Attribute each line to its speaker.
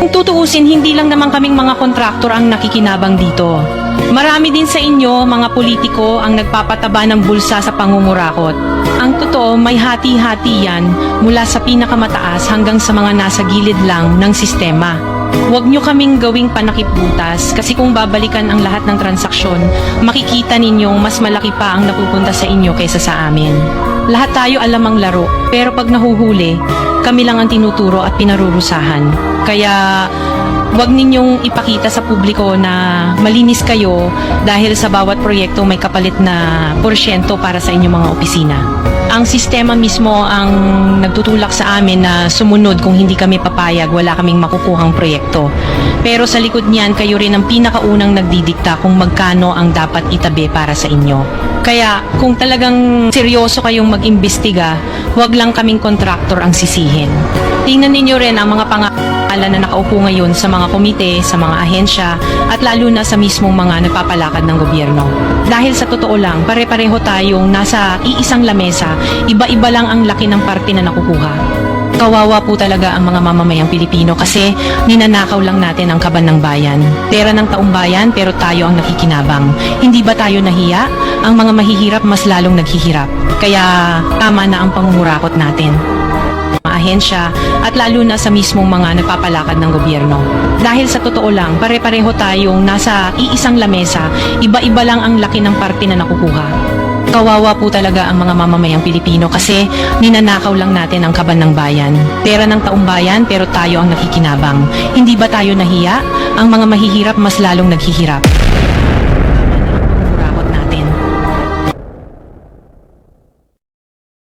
Speaker 1: Kung tutuusin, hindi lang naman kaming mga kontraktor ang nakikinabang dito. Marami din sa inyo, mga politiko, ang nagpapataba ng bulsa sa pangungurakot. Ang totoo, may hati-hati yan mula sa pinakamataas hanggang sa mga nasa gilid lang ng sistema. Huwag nyo kaming gawing panakipbutas kasi kung babalikan ang lahat ng transaksyon, makikita ninyong mas malaki pa ang napupunta sa inyo kaysa sa amin. Lahat tayo alam ang laro, pero pag nahuhuli, kami lang ang tinuturo at pinarurusahan. Kaya huwag ninyong ipakita sa publiko na malinis kayo dahil sa bawat proyekto may kapalit na porsyento para sa inyong mga opisina. Ang sistema mismo ang nagtutulak sa amin na sumunod. Kung hindi kami papayag, wala kaming makukuhang proyekto. Pero sa likod niyan, kayo rin ang pinakaunang nagdidikta kung magkano ang dapat itabi para sa inyo. Kaya kung talagang seryoso kayong mag-imbestiga, huwag lang kaming kontraktor ang sisihin. Tingnan ninyo rin ang mga pangalan na nakaupo ngayon sa mga komite, sa mga ahensya, at lalo na sa mismong mga nagpapalakad ng gobyerno. Dahil sa totoo lang, pare-pareho tayong nasa iisang lamesa, iba-iba lang ang laki ng parte na nakukuha. Kawawa po talaga ang mga mamamayang Pilipino kasi ninanakaw lang natin ang kaban ng bayan. Pera ng taong bayan pero tayo ang nakikinabang. Hindi ba tayo nahiya? Ang mga mahihirap mas lalong naghihirap. Kaya tama na ang pangungurakot natin. Ahensya at lalo na sa mismong mga nagpapalakad ng gobyerno. Dahil sa totoo lang, pare-pareho tayong nasa iisang lamesa, iba-iba lang ang laki ng parte na nakukuha. Kawawa po talaga ang mga mamamayang Pilipino kasi ninanakaw lang natin ang kaban ng bayan. Pera ng taong bayan pero tayo ang nakikinabang. Hindi ba tayo nahiya? Ang mga mahihirap mas lalong naghihirap.